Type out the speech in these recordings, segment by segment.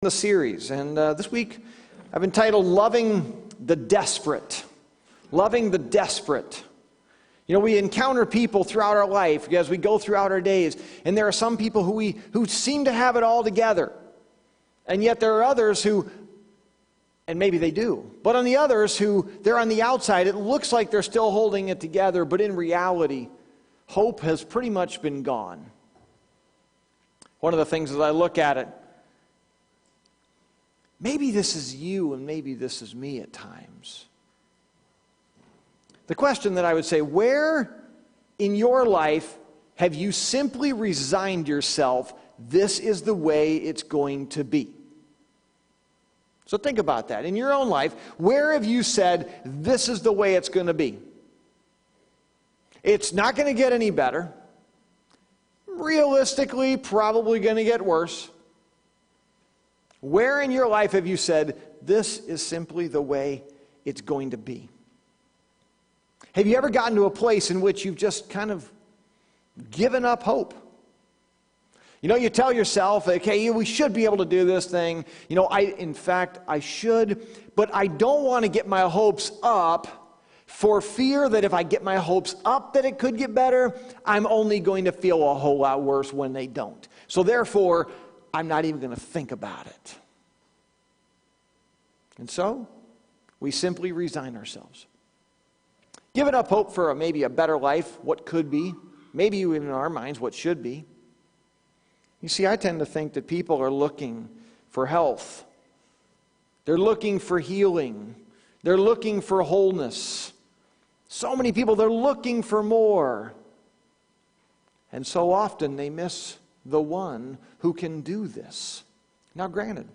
The series, and this week I've entitled Loving the Desperate. Loving the Desperate. You know, we encounter people throughout our life as we go throughout our days, and there are some people who seem to have it all together, and yet there are others who, and maybe they do, but on the others who, they're on the outside, it looks like they're still holding it together, but in reality, hope has pretty much been gone. One of the things as I look at it, maybe this is you and maybe this is me at times. The question that I would say, where in your life have you simply resigned yourself, this is the way it's going to be? So think about that. In your own life, where have you said, this is the way it's going to be? It's not going to get any better. Realistically, probably going to get worse. Where in your life have you said, this is simply the way it's going to be? Have you ever gotten to a place in which you've just kind of given up hope? You know, you tell yourself, okay, we should be able to do this thing. You know, in fact, I should, but I don't want to get my hopes up for fear that if I get my hopes up that it could get better, I'm only going to feel a whole lot worse when they don't. So therefore, I'm not even going to think about it. And so, we simply resign ourselves. Giving up hope for maybe a better life, what could be, maybe even in our minds, what should be. You see, I tend to think that people are looking for health. They're looking for healing. They're looking for wholeness. So many people, they're looking for more. And so often they miss the one who can do this. Now granted,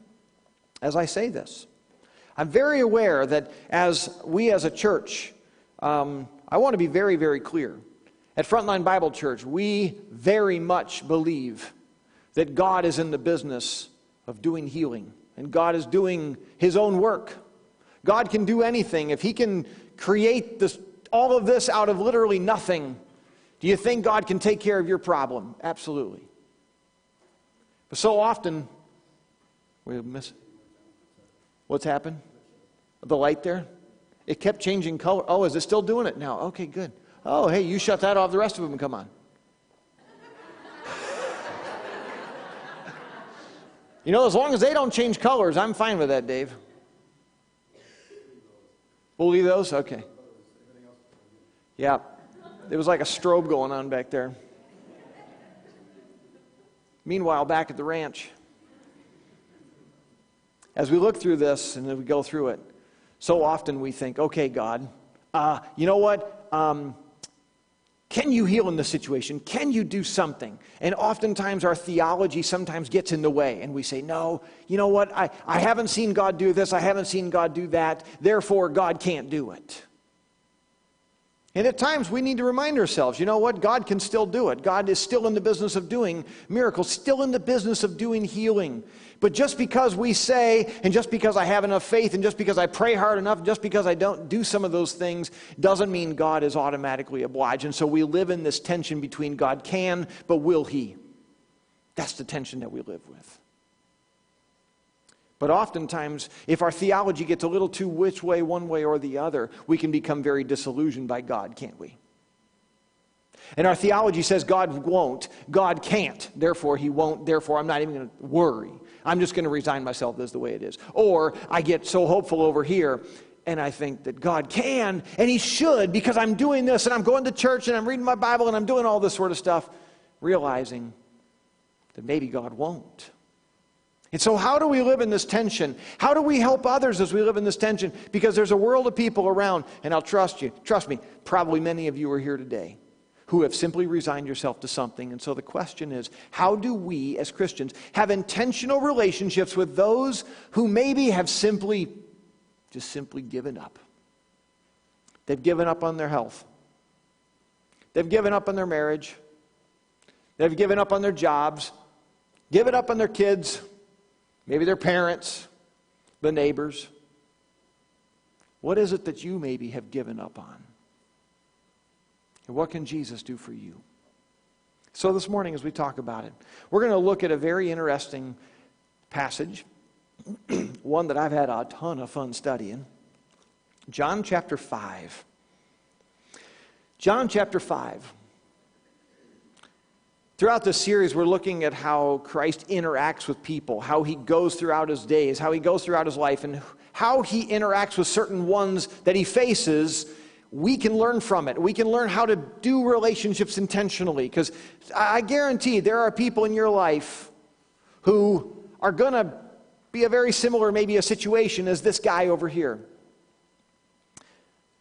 as I say this, I'm very aware that as a church, I want to be very, very clear. At Frontline Bible Church, we very much believe that God is in the business of doing healing. And God is doing His own work. God can do anything. If He can create all of this out of literally nothing, do you think God can take care of your problem? Absolutely. But so often, we miss it. What's happened? The light there? It kept changing color. Oh, is it still doing it now? Okay, good. Oh, hey, you shut that off. The rest of them come on. You know, as long as they don't change colors, I'm fine with that, Dave. We'll leave those? Okay. Yeah. There was like a strobe going on back there. Meanwhile, back at the ranch, as we look through this and as we go through it, so often we think, okay, God, you know what? Can you heal in this situation? Can you do something? And oftentimes our theology sometimes gets in the way, and we say, no, you know what? I haven't seen God do this. I haven't seen God do that. Therefore, God can't do it. And at times we need to remind ourselves, you know what? God can still do it. God is still in the business of doing miracles, still in the business of doing healing. But just because we say, and just because I have enough faith, and just because I pray hard enough, just because I don't do some of those things, doesn't mean God is automatically obliged. And so we live in this tension between God can, but will He? That's the tension that we live with. But oftentimes, if our theology gets a little too which way, one way or the other, we can become very disillusioned by God, can't we? And our theology says God won't, God can't, therefore He won't, therefore I'm not even going to worry. I'm just going to resign myself as the way it is. Or I get so hopeful over here, and I think that God can, and He should, because I'm doing this, and I'm going to church, and I'm reading my Bible, and I'm doing all this sort of stuff, realizing that maybe God won't. And so how do we live in this tension? How do we help others as we live in this tension? Because there's a world of people around, and I'll trust me, probably many of you are here today who have simply resigned yourself to something. And so the question is, how do we as Christians have intentional relationships with those who maybe have simply given up? They've given up on their health. They've given up on their marriage. They've given up on their jobs. Given up on their kids. Maybe their parents, the neighbors. What is it that you maybe have given up on? And what can Jesus do for you? So this morning as we talk about it, we're going to look at a very interesting passage one that I've had a ton of fun studying. John chapter 5. John chapter 5. Throughout this series, we're looking at how Christ interacts with people, how he goes throughout his days, how he goes throughout his life, and how he interacts with certain ones that he faces. We can learn from it. We can learn how to do relationships intentionally, because I guarantee there are people in your life who are going to be a very similar, maybe a situation as this guy over here.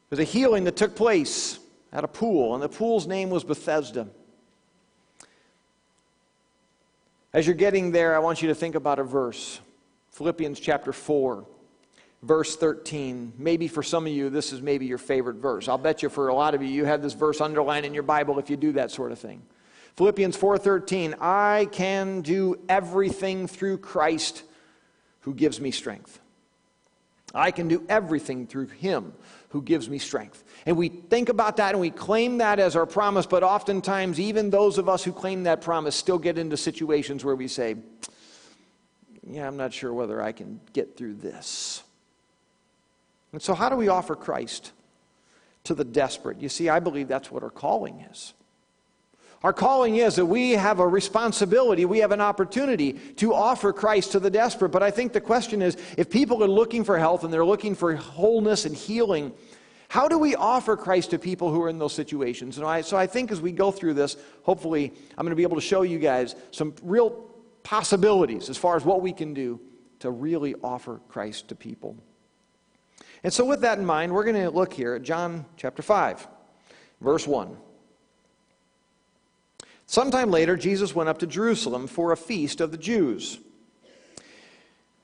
There's a healing that took place at a pool, and the pool's name was Bethesda. As you're getting there, I want you to think about a verse. Philippians chapter 4, verse 13. Maybe for some of you, this is maybe your favorite verse. I'll bet you for a lot of you, you have this verse underlined in your Bible if you do that sort of thing. Philippians 4:13, I can do everything through Christ who gives me strength. I can do everything through him who gives me strength. And we think about that and we claim that as our promise, but oftentimes even those of us who claim that promise still get into situations where we say, yeah, I'm not sure whether I can get through this. And so how do we offer Christ to the desperate? You see, I believe that's what our calling is. Our calling is that we have a responsibility, we have an opportunity to offer Christ to the desperate. But I think the question is, if people are looking for health and they're looking for wholeness and healing, how do we offer Christ to people who are in those situations? And so I think as we go through this, hopefully I'm going to be able to show you guys some real possibilities as far as what we can do to really offer Christ to people. And so with that in mind, we're going to look here at John chapter 5, verse 1. Sometime later, Jesus went up to Jerusalem for a feast of the Jews.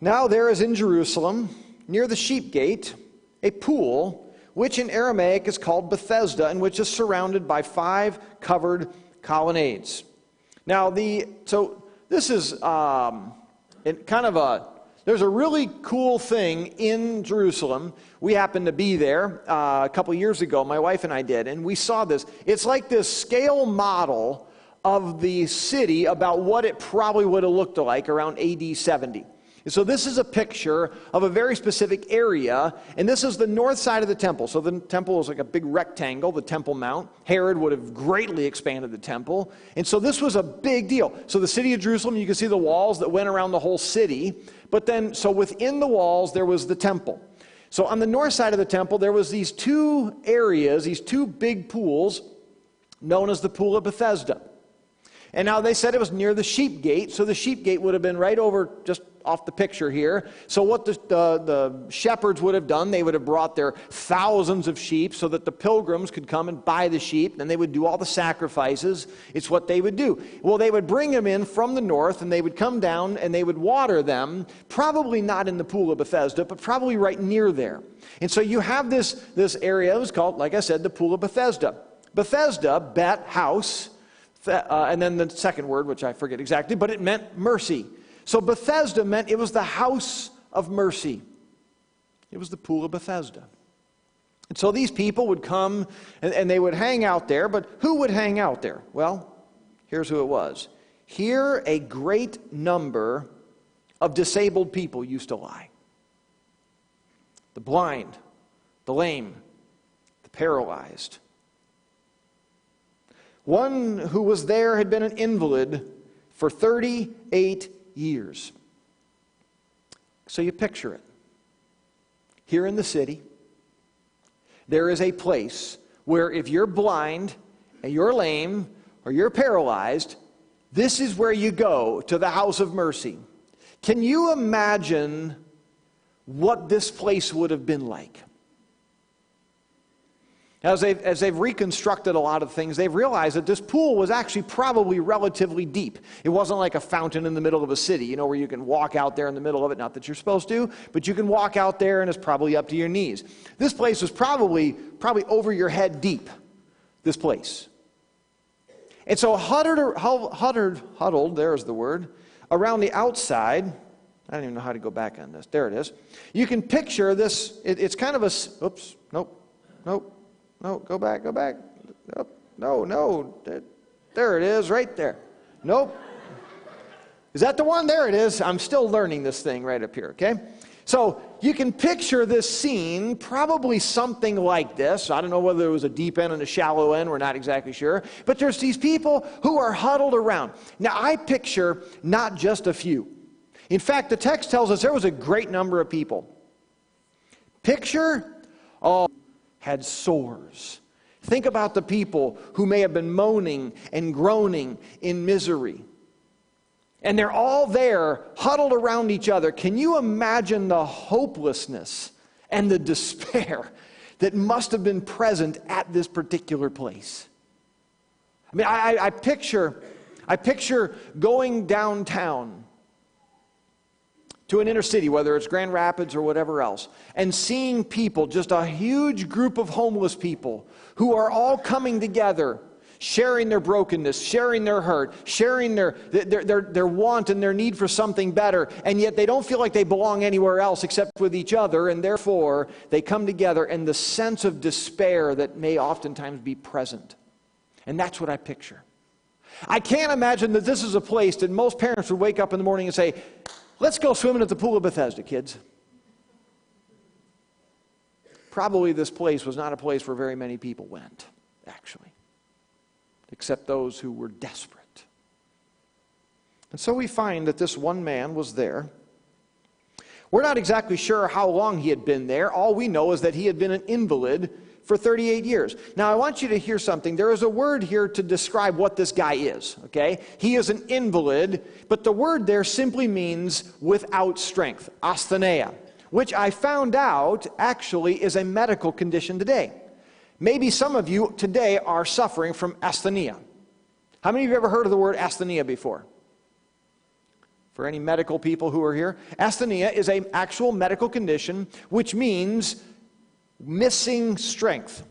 Now there is in Jerusalem, near the sheep gate, a pool, which in Aramaic is called Bethesda, and which is surrounded by 5 covered colonnades. Now, this is there's a really cool thing in Jerusalem. We happened to be there a couple years ago, my wife and I did, and we saw this. It's like this scale model of the city about what it probably would have looked like around AD 70. And so this is a picture of a very specific area, and this is the north side of the temple. So the temple is like a big rectangle, the Temple Mount. Herod would have greatly expanded the temple, and so this was a big deal. So the city of Jerusalem, you can see the walls that went around the whole city, but then, so within the walls, there was the temple. So on the north side of the temple, there was these 2 areas, these 2 big pools, known as the Pool of Bethesda. And now they said it was near the sheep gate, so the sheep gate would have been right over just off the picture here. So what the shepherds would have done, they would have brought their thousands of sheep so that the pilgrims could come and buy the sheep, and they would do all the sacrifices. It's what they would do. Well, they would bring them in from the north, and they would come down and they would water them, probably not in the Pool of Bethesda, but probably right near there. And so you have this area, it was called, like I said, the Pool of Bethesda. Bethesda, Bet, house, and then the second word, which I forget exactly, but it meant mercy. So Bethesda meant it was the house of mercy. It was the Pool of Bethesda. And so these people would come and they would hang out there, but who would hang out there? Well, here's who it was. Here a great number of disabled people used to lie. The blind, the lame, the paralyzed. One who was there had been an invalid for 38 years. So you picture it. Here in the city, there is a place where if you're blind and you're lame or you're paralyzed, this is where you go to the house of mercy. Can you imagine what this place would have been like? As they've reconstructed a lot of things, they've realized that this pool was actually probably relatively deep. It wasn't like a fountain in the middle of a city, where you can walk out there in the middle of it, not that you're supposed to, but you can walk out there and it's probably up to your knees. This place was probably over your head deep, this place. And so huddled, there's the word, around the outside, I don't even know how to go back on this, there it is. You can picture this, it's kind of a, oops, nope. No, go back. No. There it is, right there. Nope. Is that the one? There it is. I'm still learning this thing right up here, okay? So you can picture this scene, probably something like this. I don't know whether it was a deep end and a shallow end. We're not exactly sure. But there's these people who are huddled around. Now, I picture not just a few. In fact, the text tells us there was a great number of people. Picture, had sores. Think about the people who may have been moaning and groaning in misery. And they're all there, huddled around each other. Can you imagine the hopelessness and the despair that must have been present at this particular place? I mean, I picture going downtown to an inner city, whether it's Grand Rapids or whatever else, and seeing people, just a huge group of homeless people who are all coming together, sharing their brokenness, sharing their hurt, sharing their want and their need for something better, and yet they don't feel like they belong anywhere else except with each other, and therefore they come together, and the sense of despair that may oftentimes be present. And that's what I picture. I can't imagine that this is a place that most parents would wake up in the morning and say, let's go swimming at the Pool of Bethesda, kids. Probably this place was not a place where very many people went, actually, except those who were desperate. And so we find that this one man was there. We're not exactly sure how long he had been there. All we know is that he had been an invalid for 38 years. Now, I want you to hear something. There is a word here to describe what this guy is, okay? He is an invalid, but the word there simply means without strength, asthenia, which I found out actually is a medical condition today. Maybe some of you today are suffering from asthenia. How many of you have ever heard of the word asthenia before? For any medical people who are here, asthenia is an actual medical condition which means missing strength.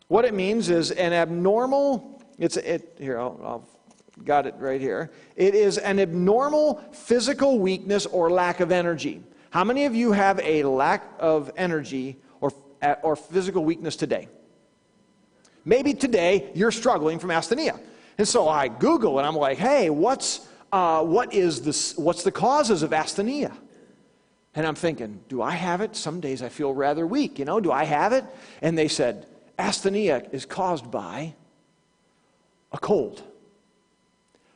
What it means is an abnormal, I've got it right here. It is an abnormal physical weakness or lack of energy. How many of you have a lack of energy or physical weakness today? Maybe today you're struggling from asthenia. And so I Google and I'm like, hey, what's the causes of asthenia? And I'm thinking, do I have it? Some days I feel rather weak, do I have it? And they said, asthenia is caused by a cold,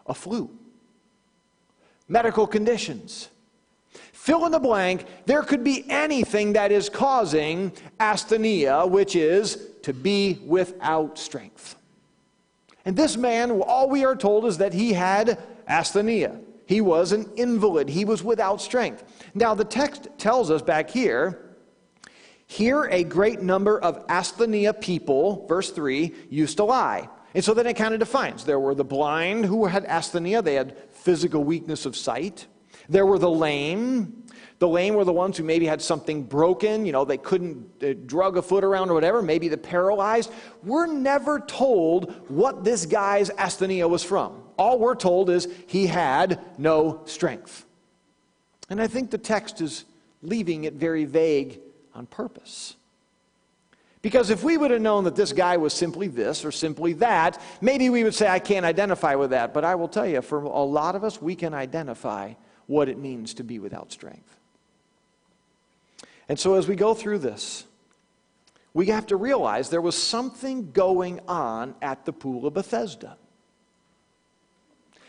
a flu, medical conditions. Fill in the blank, there could be anything that is causing asthenia, which is to be without strength. And this man, all we are told is that he had asthenia. He was an invalid. He was without strength. Now, the text tells us back here a great number of asthenia people, verse 3, used to lie. And so then it kind of defines. There were the blind who had asthenia. They had physical weakness of sight. There were the lame. The lame were the ones who maybe had something broken. They couldn't drug a foot around or whatever. Maybe the paralyzed. We're never told what this guy's asthenia was from. All we're told is he had no strength. And I think the text is leaving it very vague on purpose. Because if we would have known that this guy was simply this or simply that, maybe we would say, I can't identify with that. But I will tell you, for a lot of us, we can identify what it means to be without strength. And so as we go through this, we have to realize there was something going on at the Pool of Bethesda.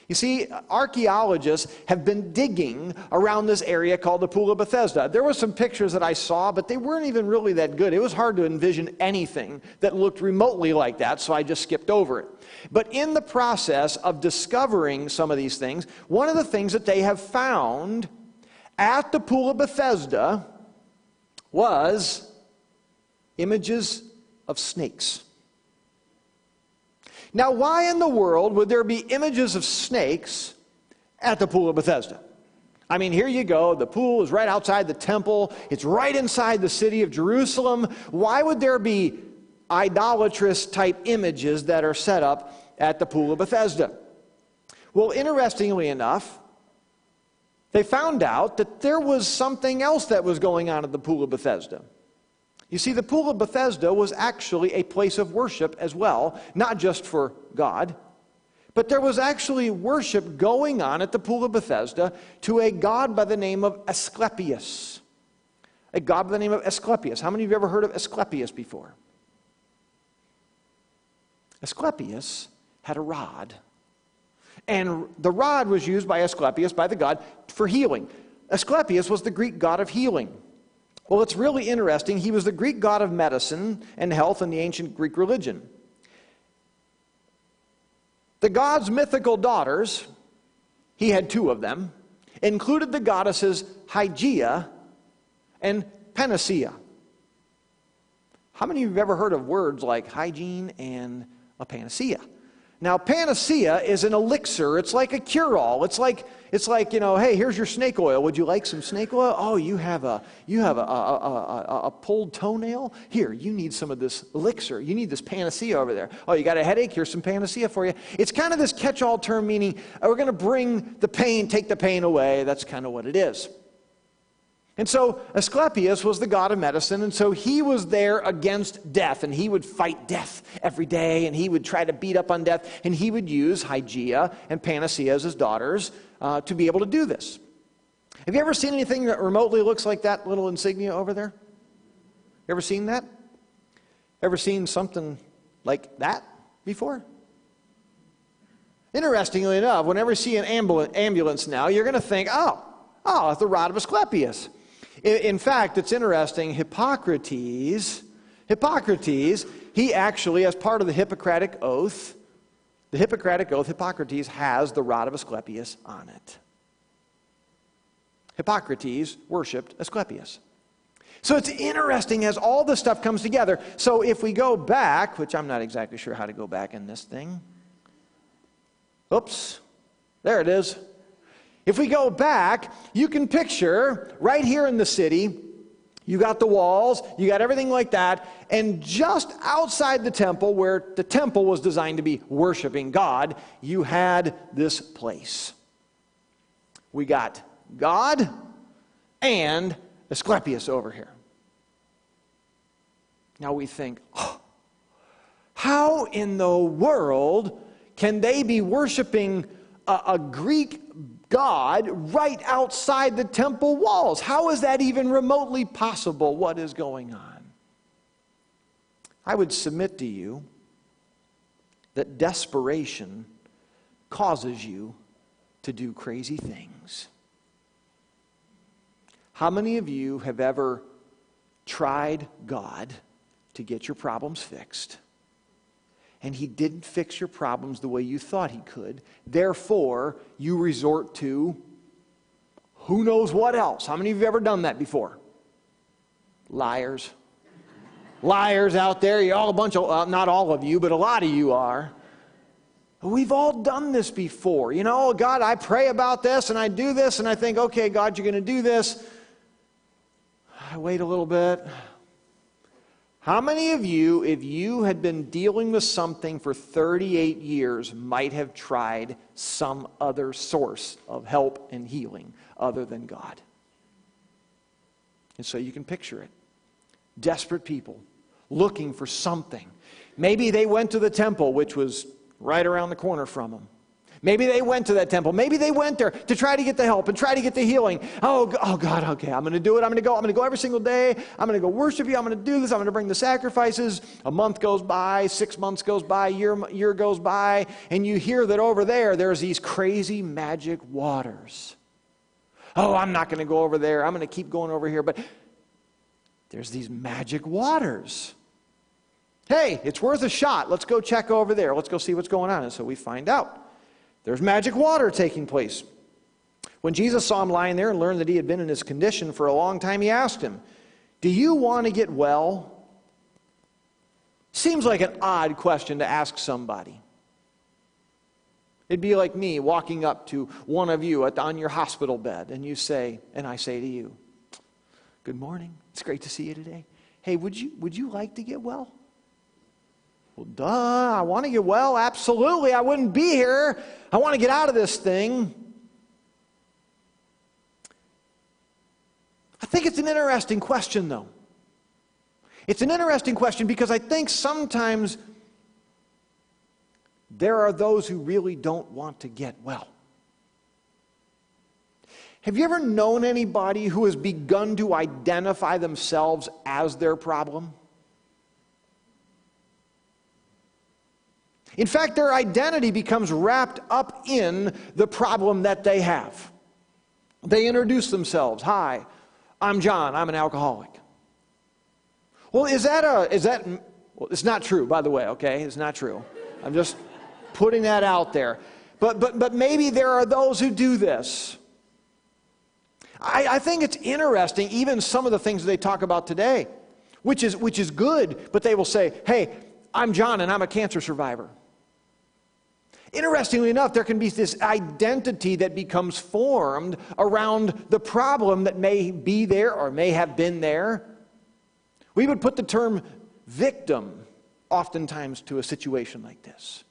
You see, archaeologists have been digging around this area called the Pool of Bethesda. There were some pictures that I saw, but they weren't even really that good. It was hard to envision anything that looked remotely like that, so I just skipped over it. But in the process of discovering some of these things, one of the things that they have found at the Pool of Bethesda was images of snakes. Now, why in the world would there be images of snakes at the Pool of Bethesda? I mean, here you go. The pool is right outside the temple. It's right inside the city of Jerusalem. Why would there be idolatrous type images that are set up at the Pool of Bethesda? Well, interestingly enough, they found out that there was something else that was going on at the Pool of Bethesda. You see, the Pool of Bethesda was actually a place of worship as well, not just for God, But there was actually worship going on at the Pool of Bethesda to a god by the name of Asclepius. A god by the name of Asclepius. How many of you have ever heard of Asclepius before? Asclepius had a rod. And the rod was used by Asclepius, by the god, for healing. Asclepius was the Greek god of healing. Well, it's really interesting. He was the Greek god of medicine and health in the ancient Greek religion. The god's mythical daughters, he had two of them, included the goddesses Hygeia and Panacea. How many of you have ever heard of words like hygiene and a panacea? Now, panacea is an elixir. It's like a cure-all. It's like, hey, here's your snake oil. Would you like some snake oil? Oh, you have a pulled toenail? Here, you need some of this elixir. You need this panacea over there. Oh, you got a headache? Here's some panacea for you. It's kind of this catch-all term meaning we're going to bring the pain, take the pain away. That's kind of what it is. And so Asclepius was the god of medicine, and so he was there against death, and he would fight death every day, and he would try to beat up on death, and he would use Hygeia and Panacea as his daughters to be able to do this. Have you ever seen anything that remotely looks like that little insignia over there? You ever seen that? Ever seen something like that before? Interestingly enough, whenever you see an ambulance now, you're going to think, oh, it's the rod of Asclepius. In fact, it's interesting, Hippocrates, he actually, as part of the Hippocratic Oath, Hippocrates has the rod of Asclepius on it. Hippocrates worshipped Asclepius. So it's interesting as all this stuff comes together. So if we go back, which I'm not exactly sure how to go back in this thing. Oops, there it is. If we go back, you can picture right here in the city, you got the walls, you got everything like that, and just outside the temple, where the temple was designed to be worshiping God, you had this place. We got God and Asclepius over here. Now we think, how in the world can they be worshiping a Greek God right outside the temple walls? How is that even remotely possible? What is going on? I would submit to you that desperation causes you to do crazy things. How many of you have ever tried God to get your problems fixed, and he didn't fix your problems the way you thought he could? Therefore, you resort to who knows what else. How many of you have ever done that before? Liars. Liars out there. You're all a bunch of, not all of you, but a lot of you are. We've all done this before. You know, God, I pray about this, and I do this, and I think, okay, God, you're going to do this. I wait a little bit. How many of you, if you had been dealing with something for 38 years, might have tried some other source of help and healing other than God? And so you can picture it. Desperate people looking for something. Maybe they went to the temple, which was right around the corner from them. Maybe they went to that temple. Maybe they went there to try to get the help and try to get the healing. Oh God, okay, I'm going to do it. I'm going to go every single day. I'm going to go worship you. I'm going to do this. I'm going to bring the sacrifices. A month goes by, 6 months goes by, year goes by, and you hear that over there's these crazy magic waters. Oh, I'm not going to go over there. I'm going to keep going over here. But there's these magic waters. Hey, it's worth a shot. Let's go check over there. Let's go see what's going on. And so we find out. There's magic water taking place. When Jesus saw him lying there and learned that he had been in his condition for a long time, he asked him, "Do you want to get well?" Seems like an odd question to ask somebody. It'd be like me walking up to one of you on your hospital bed, and I say to you, "Good morning. It's great to see you today. Hey, would you like to get well?" Well, duh, I want to get well. Absolutely, I wouldn't be here. I want to get out of this thing. I think it's an interesting question, though. It's an interesting question because I think sometimes there are those who really don't want to get well. Have you ever known anybody who has begun to identify themselves as their problem? In fact, their identity becomes wrapped up in the problem that they have. They introduce themselves. Hi, I'm John. I'm an alcoholic. Well, well, it's not true, by the way, okay? It's not true. I'm just putting that out there. But maybe there are those who do this. I think it's interesting, even some of the things they talk about today, which is good, but they will say, hey, I'm John and I'm a cancer survivor. Interestingly enough, there can be this identity that becomes formed around the problem that may be there or may have been there. We would put the term victim oftentimes to a situation like this.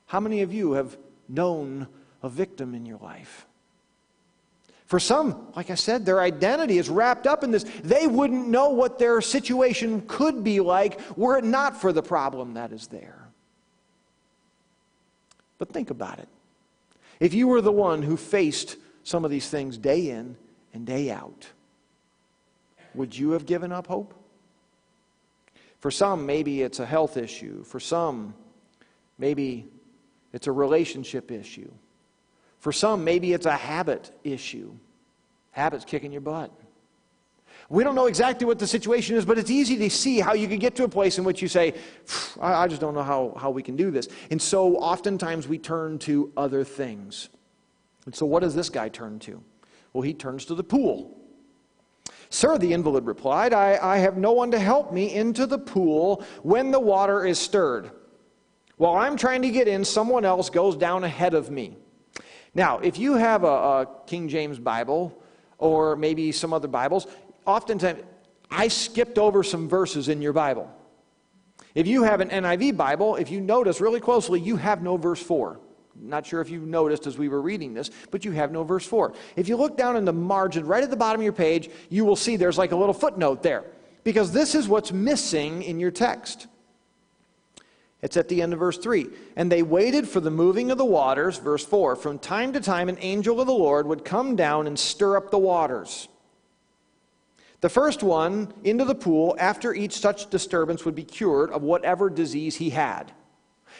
How many of you have known a victim in your life? For some, like I said, their identity is wrapped up in this. They wouldn't know what their situation could be like were it not for the problem that is there. But think about it. If you were the one who faced some of these things day in and day out, would you have given up hope? For some, maybe it's a health issue. For some, maybe it's a relationship issue. For some, maybe it's a habit issue. Habit's kicking your butt. We don't know exactly what the situation is, but it's easy to see how you could get to a place in which you say, I just don't know how we can do this. And so oftentimes we turn to other things. And so what does this guy turn to? Well, he turns to the pool. Sir, the invalid replied, I have no one to help me into the pool when the water is stirred. While I'm trying to get in, someone else goes down ahead of me. Now, if you have a King James Bible or maybe some other Bibles, oftentimes I skipped over some verses in your Bible. If you have an NIV Bible, if you notice really closely, you have no verse 4. Not sure if you noticed as we were reading this, but you have no verse 4. If you look down in the margin, right at the bottom of your page, you will see there's like a little footnote there. Because this is what's missing in your text. It's at the end of verse 3. And they waited for the moving of the waters, verse 4. From time to time, an angel of the Lord would come down and stir up the waters. The first one into the pool after each such disturbance would be cured of whatever disease he had.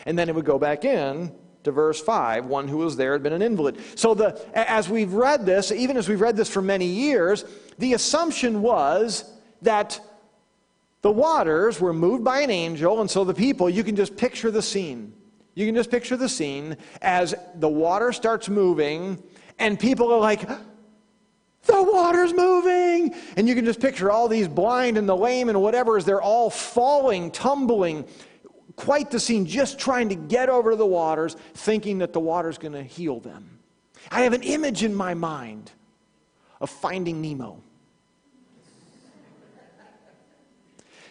And then it would go back in to verse 5. One who was there had been an invalid. So as we've read this, even as we've read this for many years, the assumption was that the waters were moved by an angel, and so the people, you can just picture the scene. You can just picture the scene as the water starts moving, and people are like, the water's moving! And you can just picture all these blind and the lame and whatever as they're all falling, tumbling. Quite the scene, just trying to get over to the waters, thinking that the water's going to heal them. I have an image in my mind of Finding Nemo.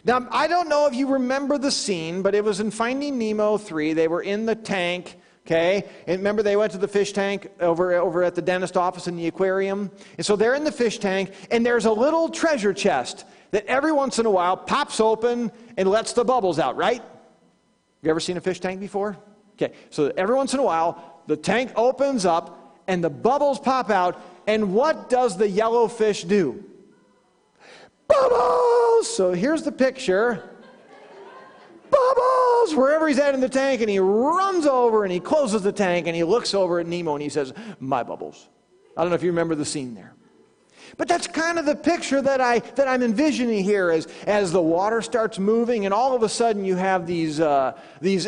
Now, I don't know if you remember the scene, but it was in Finding Nemo 3. They were in the tank, okay? And remember they went to the fish tank over at the dentist office in the aquarium? And so they're in the fish tank, and there's a little treasure chest that every once in a while pops open and lets the bubbles out, right? You ever seen a fish tank before? Okay, so every once in a while, the tank opens up, and the bubbles pop out, and what does the yellow fish do? Bubbles! So here's the picture. Bubbles! Wherever he's at in the tank, and he runs over and he closes the tank and he looks over at Nemo and he says, my bubbles. I don't know if you remember the scene there. But that's kind of the picture that I'm envisioning here as the water starts moving, and all of a sudden you have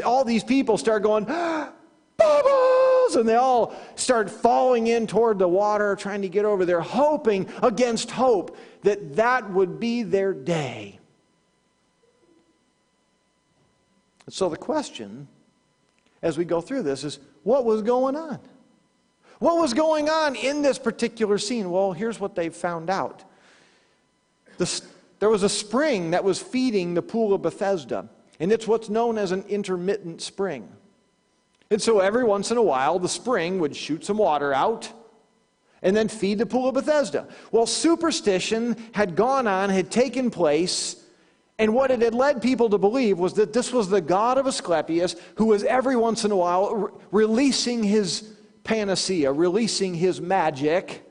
all these people start going, bubbles! And they all start falling in toward the water, trying to get over there, hoping against hope that would be their day. And so the question, as we go through this, is what was going on? What was going on in this particular scene? Well, here's what they found out. There was a spring that was feeding the pool of Bethesda, and it's what's known as an intermittent spring. And so every once in a while, the spring would shoot some water out and then feed the pool of Bethesda. Well, superstition had gone on, had taken place, And what it had led people to believe was that this was the god of Asclepius who was every once in a while releasing his panacea, releasing his magic.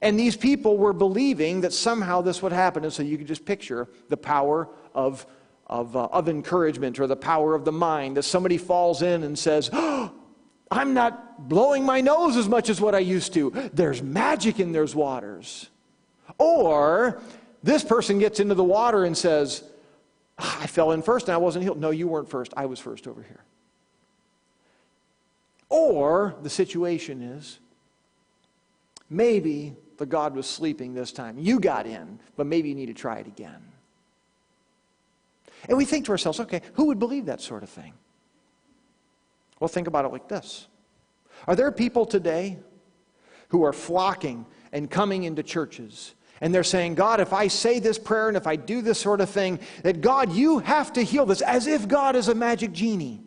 And these people were believing that somehow this would happen. And so you could just picture the power of encouragement, or the power of the mind, that somebody falls in and says, "Oh, I'm not blowing my nose as much as what I used to. There's magic in those waters." Or this person gets into the water and says, "I fell in first and I wasn't healed." "No, you weren't first. I was first over here." Or the situation is, maybe the God was sleeping this time. You got in, but maybe you need to try it again. And we think to ourselves, okay, who would believe that sort of thing? Well, think about it like this. Are there people today who are flocking and coming into churches, and they're saying, "God, if I say this prayer and if I do this sort of thing, that God, you have to heal this," as if God is a magic genie.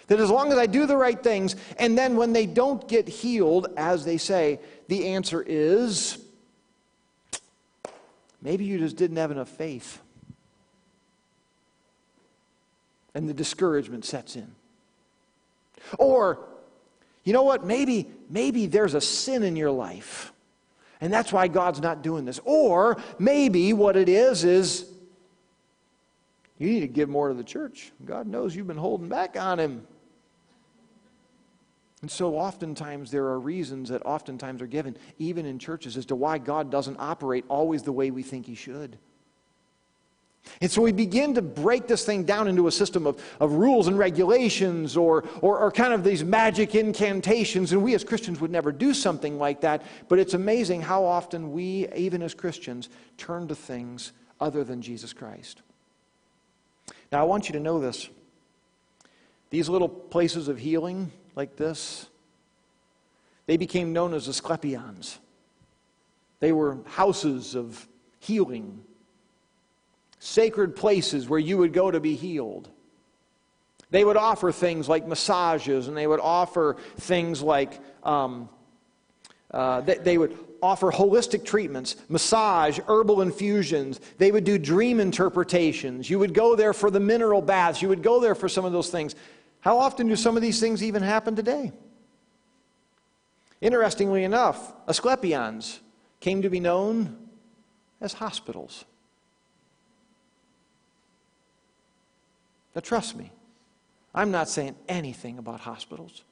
That as long as I do the right things, and then when they don't get healed, as they say, the answer is, maybe you just didn't have enough faith. And the discouragement sets in. Or, you know what, maybe there's a sin in your life, and that's why God's not doing this. Or maybe what it is you need to give more to the church. God knows you've been holding back on Him. And so oftentimes there are reasons that oftentimes are given, even in churches, as to why God doesn't operate always the way we think He should. And so we begin to break this thing down into a system of rules and regulations, or kind of these magic incantations, and we as Christians would never do something like that. But it's amazing how often we, even as Christians, turn to things other than Jesus Christ. Now I want you to know this. These little places of healing like this, they became known as Asclepions. They were houses of healing, sacred places where you would go to be healed. They would offer things like massages, and they would offer things like, they would offer holistic treatments, massage, herbal infusions. They would do dream interpretations. You would go there for the mineral baths. You would go there for some of those things. How often do some of these things even happen today? Interestingly enough, Asclepions came to be known as hospitals. Now trust me, I'm not saying anything about hospitals.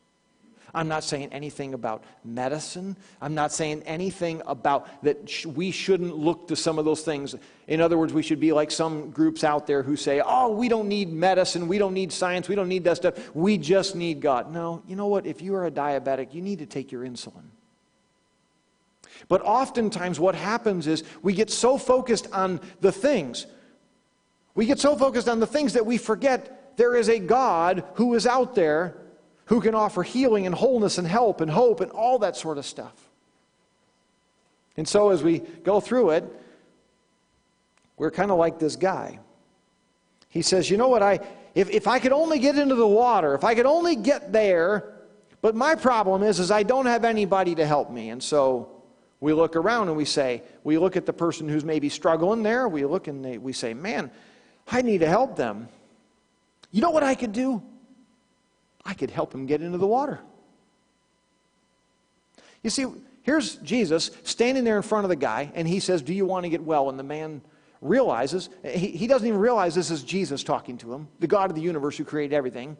I'm not saying anything about medicine. I'm not saying anything about that we shouldn't look to some of those things. In other words, we should be like some groups out there who say, "Oh, we don't need medicine, we don't need science, we don't need that stuff, we just need God." No, you know what? If you are a diabetic, you need to take your insulin. But oftentimes what happens is we get so focused on the things. We get so focused on the things that we forget there is a God who is out there who can offer healing and wholeness and help and hope and all that sort of stuff. And so as we go through it, we're kind of like this guy. He says, "You know what, if I could only get into the water, if I could only get there, but my problem is I don't have anybody to help me." And so we look around and we look at the person who's maybe struggling there, we look and we say, "Man, I need to help them. You know what I could do? I could help him get into the water." You see, here's Jesus standing there in front of the guy, and he says, "Do you want to get well?" And the man realizes, he doesn't even realize this is Jesus talking to him, the God of the universe who created everything.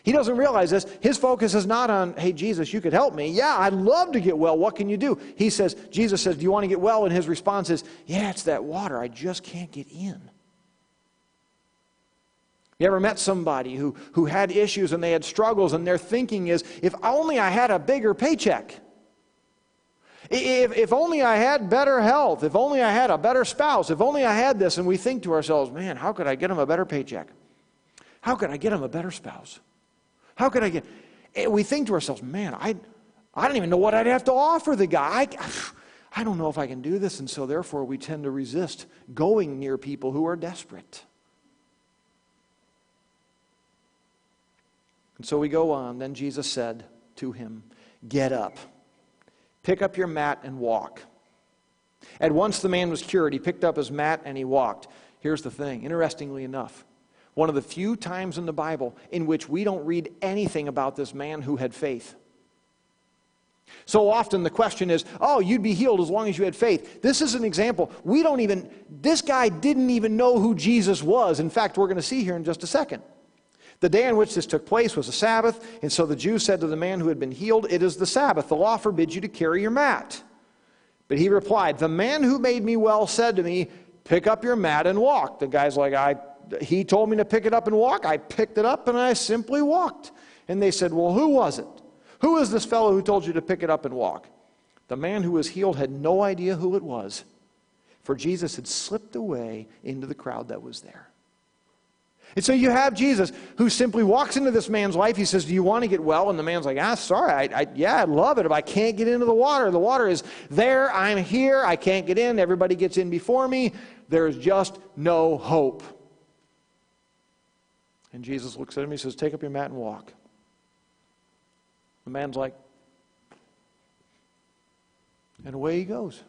He doesn't realize this. His focus is not on, "Hey, Jesus, you could help me. Yeah, I'd love to get well. What can you do?" Jesus says, "Do you want to get well?" And his response is, "Yeah, it's that water. I just can't get in." You ever met somebody who had issues and they had struggles, and their thinking is, "If only I had a bigger paycheck. If only I had better health. If only I had a better spouse. If only I had this." And we think to ourselves, "Man, how could I get him a better paycheck? How could I get him a better spouse? How could I get..." We think to ourselves, "Man, I don't even know what I'd have to offer the guy. I don't know if I can do this." And so therefore we tend to resist going near people who are desperate. And so we go on. Then Jesus said to him, "Get up, pick up your mat and walk." At once the man was cured. He picked up his mat and he walked. Here's the thing, interestingly enough, one of the few times in the Bible in which we don't read anything about this man who had faith. So often the question is, oh, you'd be healed as long as you had faith. This is an example. This guy didn't even know who Jesus was. In fact, we're going to see here in just a second. The day on which this took place was a Sabbath, and so the Jews said to the man who had been healed, "It is the Sabbath. The law forbids you to carry your mat." But he replied, "The man who made me well said to me, 'Pick up your mat and walk.'" The guy's like, he told me to pick it up and walk. I picked it up and I simply walked. And they said, "Well, who was it? Who is this fellow who told you to pick it up and walk?" The man who was healed had no idea who it was, for Jesus had slipped away into the crowd that was there. And so you have Jesus who simply walks into this man's life. He says, "Do you want to get well?" And the man's like, "Sorry, I'd love it if I can't get into the water. The water is there, I'm here, I can't get in, everybody gets in before me. There's just no hope." And Jesus looks at him, he says, "Take up your mat and walk." The man's like, and away he goes.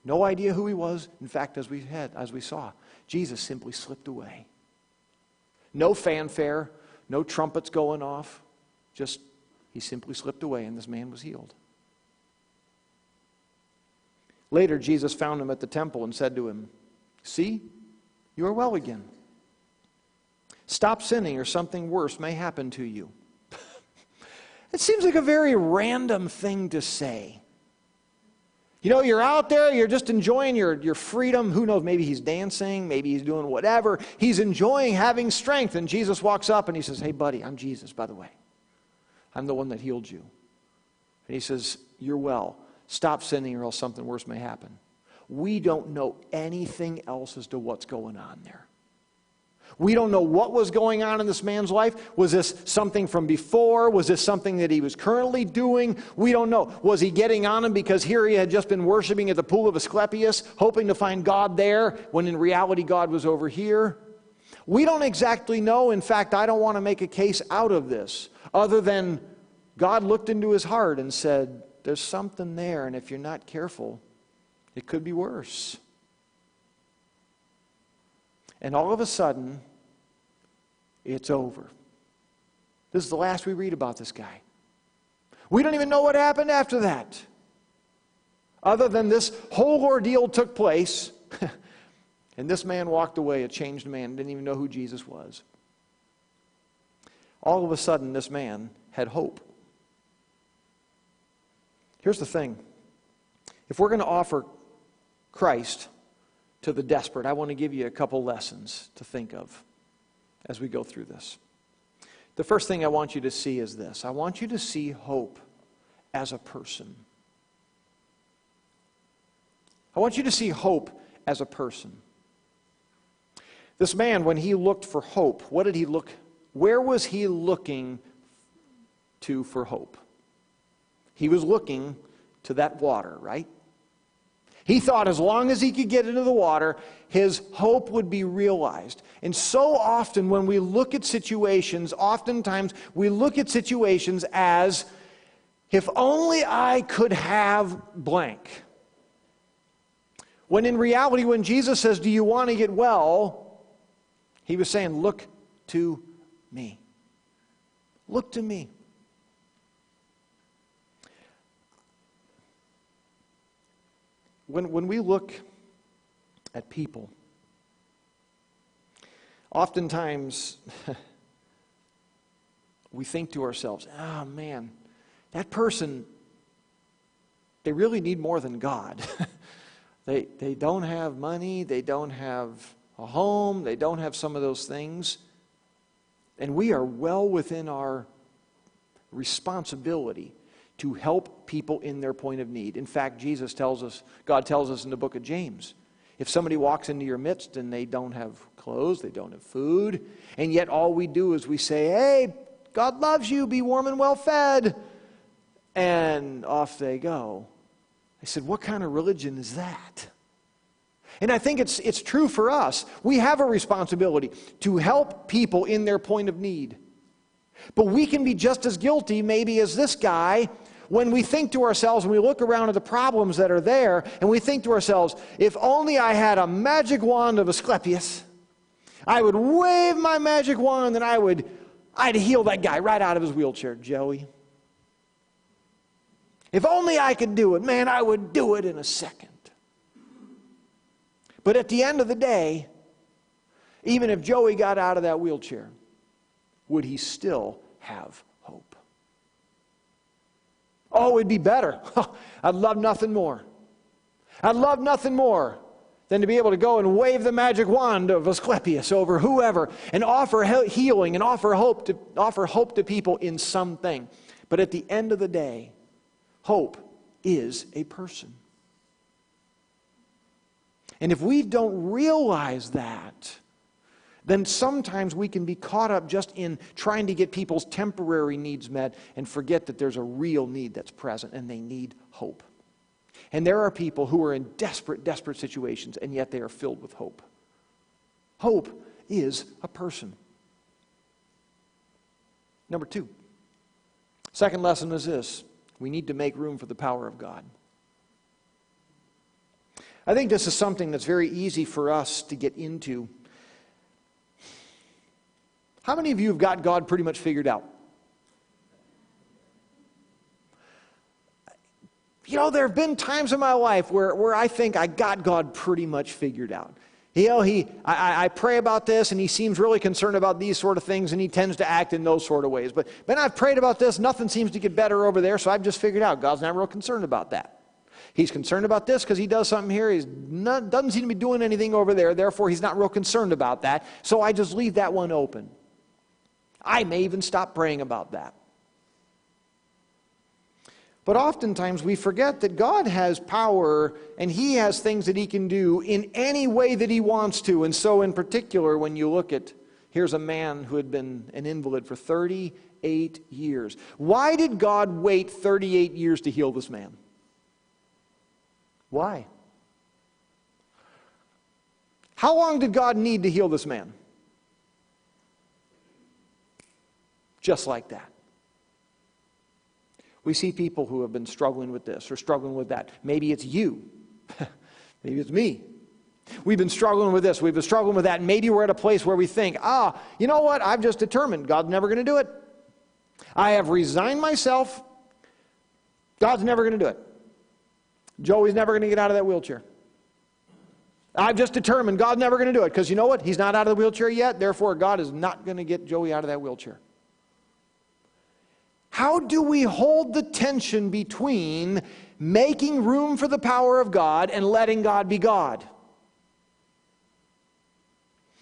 No idea who he was. In fact, as we saw, Jesus simply slipped away. No fanfare, no trumpets going off. Just, he simply slipped away and this man was healed. Later, Jesus found him at the temple and said to him, "See, you are well again. Stop sinning or something worse may happen to you." It seems like a very random thing to say. You know, you're out there, you're just enjoying your freedom. Who knows, maybe he's dancing, maybe he's doing whatever. He's enjoying having strength. And Jesus walks up and he says, "Hey, buddy, I'm Jesus, by the way. I'm the one that healed you." And he says, "You're well. Stop sinning or else something worse may happen." We don't know anything else as to what's going on there. We don't know what was going on in this man's life. Was this something from before? Was this something that he was currently doing? We don't know. Was he getting on him because here he had just been worshiping at the pool of Asclepius, hoping to find God there, when in reality God was over here? We don't exactly know. In fact, I don't want to make a case out of this, other than God looked into his heart and said, "There's something there, and if you're not careful, it could be worse." And all of a sudden, it's over. This is the last we read about this guy. We don't even know what happened after that. Other than this whole ordeal took place, and this man walked away, a changed man, didn't even know who Jesus was. All of a sudden, this man had hope. Here's the thing. If we're going to offer Christ to the desperate, I want to give you a couple lessons to think of as we go through this. The first thing I want you to see is this. I want you to see hope as a person. I want you to see hope as a person. This man, when he looked for hope, what did he look? Where was he looking to for hope? He was looking to that water, right? He thought as long as he could get into the water, his hope would be realized. And so often when we look at situations, oftentimes we look at situations as, if only I could have blank. When in reality, when Jesus says, "Do you want to get well?" he was saying, "Look to me. Look to me." When we look at people, oftentimes we think to ourselves, "Oh man, that person, they really need more than God." They don't have money, they don't have a home, they don't have some of those things. And we are well within our responsibility to help people in their point of need. In fact, God tells us in the book of James, if somebody walks into your midst and they don't have clothes, they don't have food, and yet all we do is we say, "Hey, God loves you, be warm and well fed," and off they go. I said, what kind of religion is that? And I think it's true for us. We have a responsibility to help people in their point of need. But we can be just as guilty maybe as this guy when we think to ourselves, and we look around at the problems that are there, and we think to ourselves, if only I had a magic wand of Asclepius, I would wave my magic wand and I'd heal that guy right out of his wheelchair. Joey, if only I could do it, man, I would do it in a second. But at the end of the day, even if Joey got out of that wheelchair, would he still have hope? Oh, it'd be better. I'd love nothing more. I'd love nothing more than to be able to go and wave the magic wand of Asclepius over whoever and offer healing and offer hope to people in something. But at the end of the day, hope is a person. And if we don't realize that, then sometimes we can be caught up just in trying to get people's temporary needs met and forget that there's a real need that's present and they need hope. And there are people who are in desperate, desperate situations, and yet they are filled with hope. Hope is a person. Number 2. Second lesson is this: we need to make room for the power of God. I think this is something that's very easy for us to get into. How many of you have got God pretty much figured out? You know, there have been times in my life where I think I got God pretty much figured out. You know, I pray about this, and he seems really concerned about these sort of things, and he tends to act in those sort of ways. But when I've prayed about this, nothing seems to get better over there, so I've just figured out God's not real concerned about that. He's concerned about this because he does something here. He doesn't seem to be doing anything over there, therefore he's not real concerned about that. So I just leave that one open. I may even stop praying about that. But oftentimes we forget that God has power and he has things that he can do in any way that he wants to. And so in particular, when you look at, here's a man who had been an invalid for 38 years. Why did God wait 38 years to heal this man? Why? How long did God need to heal this man? Just like that. We see people who have been struggling with this or struggling with that. Maybe it's you. Maybe it's me. We've been struggling with this. We've been struggling with that. And maybe we're at a place where we think, you know what? I've just determined God's never going to do it. I have resigned myself. God's never going to do it. Joey's never going to get out of that wheelchair. I've just determined God's never going to do it because you know what? He's not out of the wheelchair yet. Therefore, God is not going to get Joey out of that wheelchair. How do we hold the tension between making room for the power of God and letting God be God?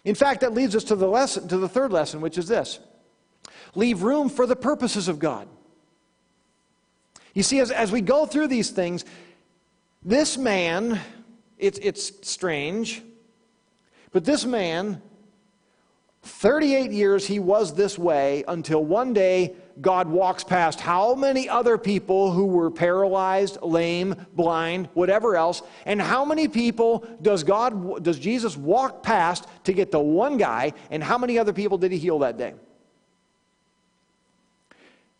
In fact, that leads us to the third lesson, which is this: leave room for the purposes of God. You see, as we go through these things, this man, it's strange, but this man, 38 years he was this way until one day God walks past how many other people who were paralyzed, lame, blind, whatever else, and how many people does Jesus walk past to get the one guy, and how many other people did he heal that day?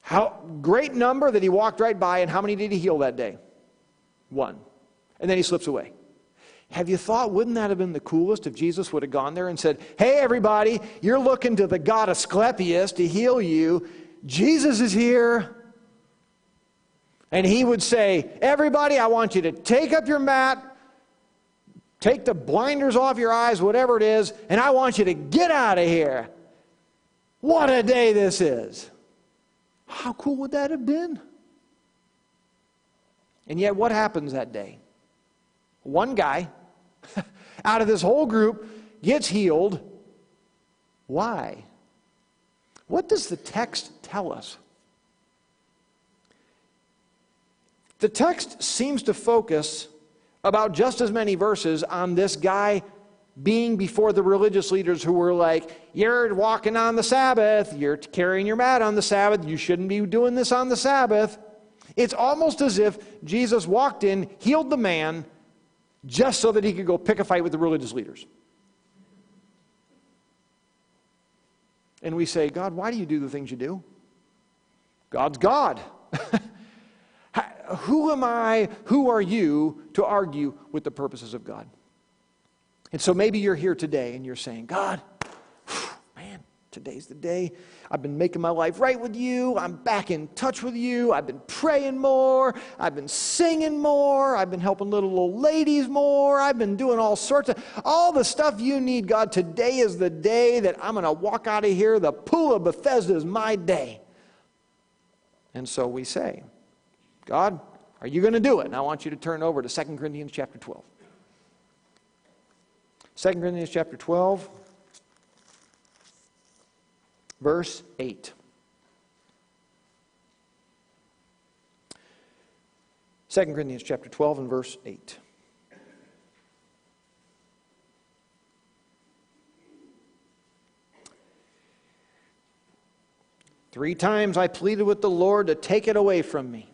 How great number that he walked right by, and how many did he heal that day? One. And then he slips away. Have you thought, wouldn't that have been the coolest if Jesus would have gone there and said, hey everybody, you're looking to the god Asclepius to heal you. Jesus is here. And he would say, everybody, I want you to take up your mat, take the blinders off your eyes, whatever it is, and I want you to get out of here. What a day this is. How cool would that have been? And yet what happens that day? One guy out of this whole group gets healed. Why? What does the text tell us? The text seems to focus about just as many verses on this guy being before the religious leaders who were like, you're walking on the Sabbath, you're carrying your mat on the Sabbath, you shouldn't be doing this on the Sabbath. It's almost as if Jesus walked in, healed the man, just so that he could go pick a fight with the religious leaders. And we say, God, why do you do the things you do? God's God. who am I, who are you to argue with the purposes of God? And so maybe you're here today and you're saying, God, man, today's the day. I've been making my life right with you. I'm back in touch with you. I've been praying more. I've been singing more. I've been helping little old ladies more. I've been doing all the stuff you need, God. Today is the day that I'm going to walk out of here. The pool of Bethesda is my day. And so we say, God, are you going to do it? And I want you to turn over to 2 Corinthians chapter 12. 2 Corinthians chapter 12. Verse 8. 2 Corinthians chapter 12 and verse 8. Three times I pleaded with the Lord to take it away from me.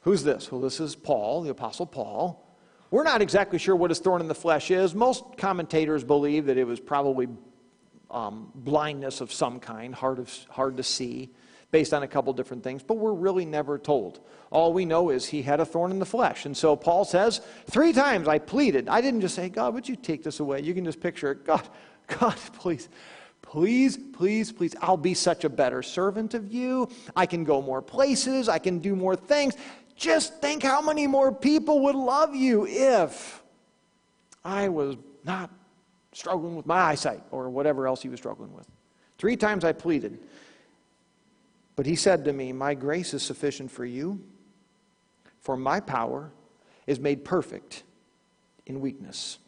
Who's this? Well, this is Paul, the Apostle Paul. We're not exactly sure what his thorn in the flesh is. Most commentators believe that it was probably blindness of some kind, hard to see, based on a couple different things, but we're really never told. All we know is he had a thorn in the flesh. And so Paul says, 3 times I pleaded. I didn't just say, God, would you take this away? You can just picture it. God, please, please, please, please, I'll be such a better servant of you. I can go more places. I can do more things. Just think how many more people would love you if I was not struggling with my eyesight or whatever else he was struggling with. 3 times I pleaded. But he said to me, my grace is sufficient for you, for my power is made perfect in weakness.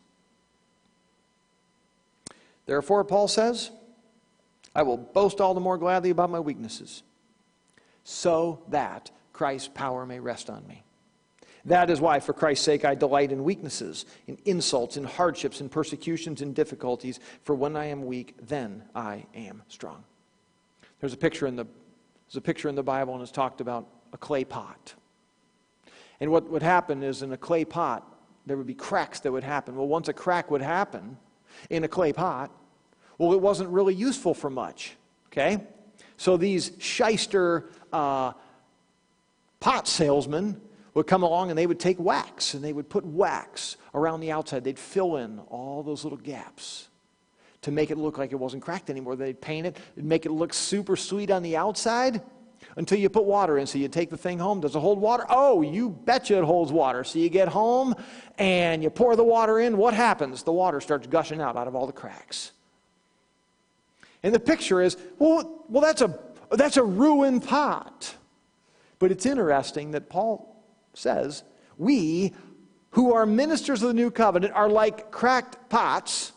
Therefore, Paul says, I will boast all the more gladly about my weaknesses, so that Christ's power may rest on me. That is why, for Christ's sake, I delight in weaknesses, in insults, in hardships, in persecutions, in difficulties. For when I am weak, then I am strong. There's a picture in the Bible, and it's talked about a clay pot. And what would happen is in a clay pot, there would be cracks that would happen. Well, once a crack would happen in a clay pot, well, it wasn't really useful for much. Okay? So these shyster pot salesmen would come along and they would take wax and they would put wax around the outside. They'd fill in all those little gaps to make it look like it wasn't cracked anymore. They'd paint it and make it look super sweet on the outside until you put water in. So you take the thing home. Does it hold water? Oh, you betcha it holds water. So you get home and you pour the water in. What happens? The water starts gushing out of all the cracks. And the picture is, well, that's a ruined pot. But it's interesting that Paul says, we who are ministers of the new covenant are like cracked pots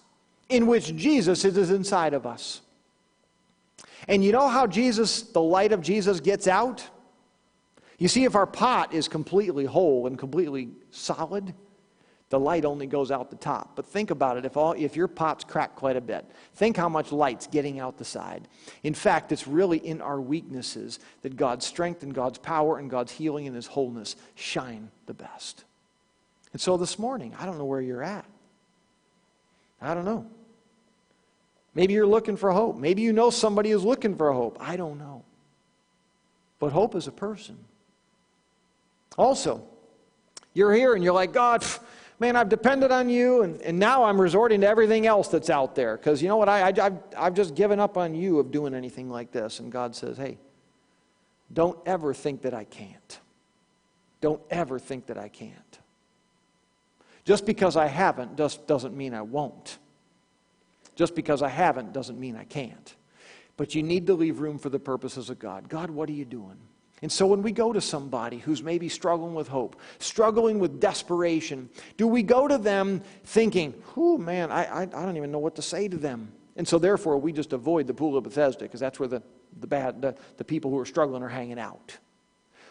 in which Jesus is inside of us. And you know how the light of Jesus gets out? You see, if our pot is completely whole and completely solid, the light only goes out the top. But think about it, if your pot's cracked quite a bit, think how much light's getting out the side. In fact, it's really in our weaknesses that God's strength and God's power and God's healing and His wholeness shine the best. And so this morning, I don't know where you're at. I don't know. Maybe you're looking for hope. Maybe you know somebody is looking for hope. I don't know. But hope is a person. Also, you're here and you're like, God, man, I've depended on you, and now I'm resorting to everything else that's out there. Because you know what? I've just given up on you of doing anything like this. And God says, hey, don't ever think that I can't. Don't ever think that I can't. Just because I haven't doesn't mean I won't. Just because I haven't doesn't mean I can't. But you need to leave room for the purposes of God. God, what are you doing? And so when we go to somebody who's maybe struggling with hope, struggling with desperation, do we go to them thinking, oh man, I don't even know what to say to them. And so therefore we just avoid the pool of Bethesda because that's where the people who are struggling are hanging out.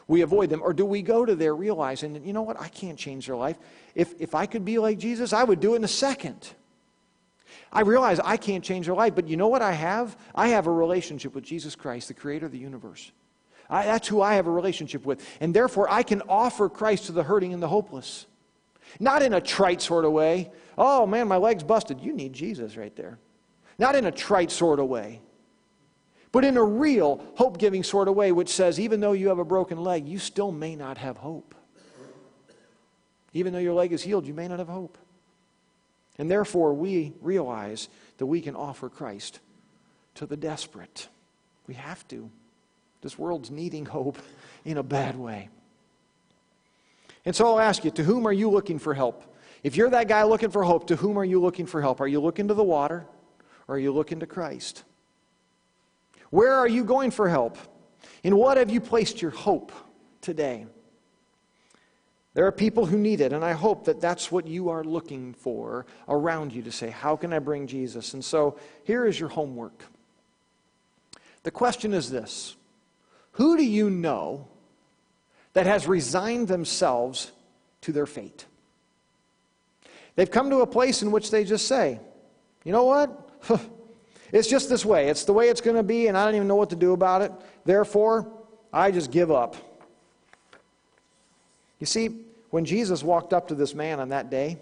We avoid them. Or do we go to there realizing that, you know what, I can't change their life. If I could be like Jesus, I would do it in a second. I realize I can't change their life, but you know what I have? I have a relationship with Jesus Christ, the creator of the universe. That's who I have a relationship with. And therefore, I can offer Christ to the hurting and the hopeless. Not in a trite sort of way. Oh, man, my leg's busted. You need Jesus right there. Not in a trite sort of way. but in a real hope-giving sort of way, which says even though you have a broken leg, you still may not have hope. Even though your leg is healed, you may not have hope. And therefore, we realize that we can offer Christ to the desperate. We have to. This world's needing hope in a bad way. And so I'll ask you, to whom are you looking for help? If you're that guy looking for hope, to whom are you looking for help? Are you looking to the water, or are you looking to Christ? Where are you going for help? In what have you placed your hope today? There are people who need it, and I hope that that's what you are looking for around you to say, how can I bring Jesus? And so here is your homework. The question is this: who do you know that has resigned themselves to their fate? They've come to a place in which they just say, you know what? It's just this way. It's the way it's going to be, and I don't even know what to do about it. Therefore, I just give up. You see, when Jesus walked up to this man on that day,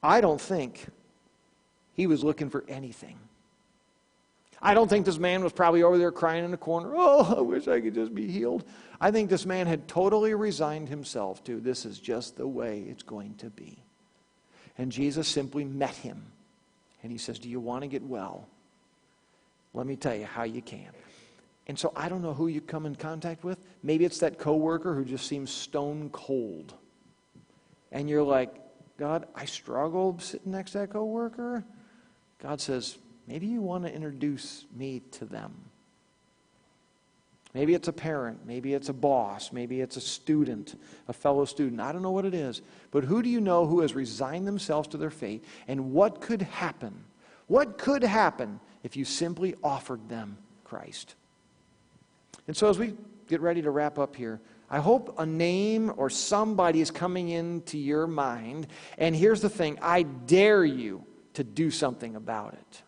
I don't think he was looking for anything. I don't think this man was probably over there crying in the corner, oh, I wish I could just be healed. I think this man had totally resigned himself to, this is just the way it's going to be. And Jesus simply met him. And he says, do you want to get well? Let me tell you how you can. And so I don't know who you come in contact with. Maybe it's that coworker who just seems stone cold. And you're like, God, I struggle sitting next to that coworker. God says, maybe you want to introduce me to them. Maybe it's a parent. Maybe it's a boss. Maybe it's a student, a fellow student. I don't know what it is. But who do you know who has resigned themselves to their fate? And what could happen? What could happen if you simply offered them Christ? And so as we get ready to wrap up here, I hope a name or somebody is coming into your mind. And here's the thing. I dare you to do something about it.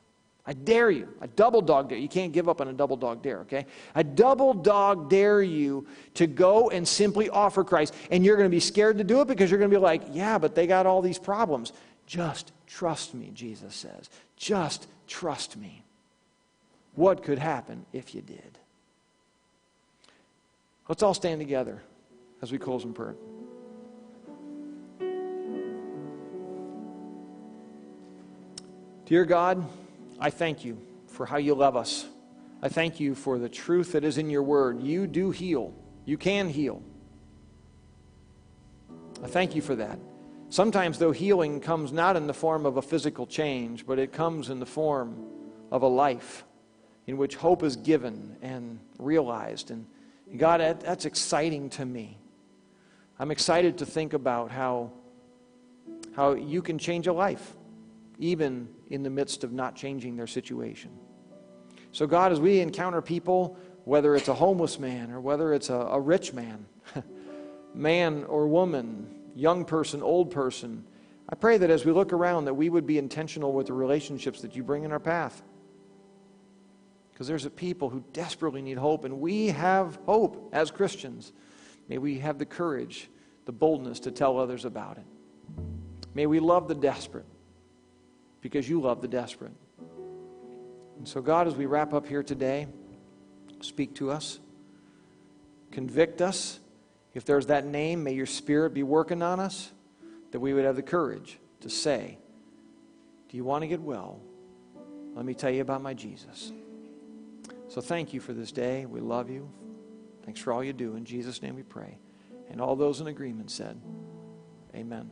I dare you. A double dog dare. You can't give up on a double dog dare, okay? A double dog dare you to go and simply offer Christ. And you're going to be scared to do it because you're going to be like, yeah, but they got all these problems. Just trust me, Jesus says. Just trust me. What could happen if you did? Let's all stand together as we close in prayer. Dear God, I thank you for how you love us. I thank you for the truth that is in your word. You do heal. You can heal. I thank you for that. Sometimes, though, healing comes not in the form of a physical change, but it comes in the form of a life in which hope is given and realized. And God, that's exciting to me. I'm excited to think about how you can change a life, even in the midst of not changing their situation. So God, as we encounter people, whether it's a homeless man or whether it's a rich man, man or woman, young person, old person, I pray that as we look around that we would be intentional with the relationships that you bring in our path. Because there's a people who desperately need hope, and we have hope as Christians. May we have the courage, the boldness to tell others about it. May we love the desperate, because you love the desperate. And so God, as we wrap up here today, speak to us, convict us. If there's that name, may your Spirit be working on us, that we would have the courage to say, do you want to get well? Let me tell you about my Jesus. So thank you for this day. We love you. Thanks for all you do. In Jesus' name we pray. And all those in agreement said, amen.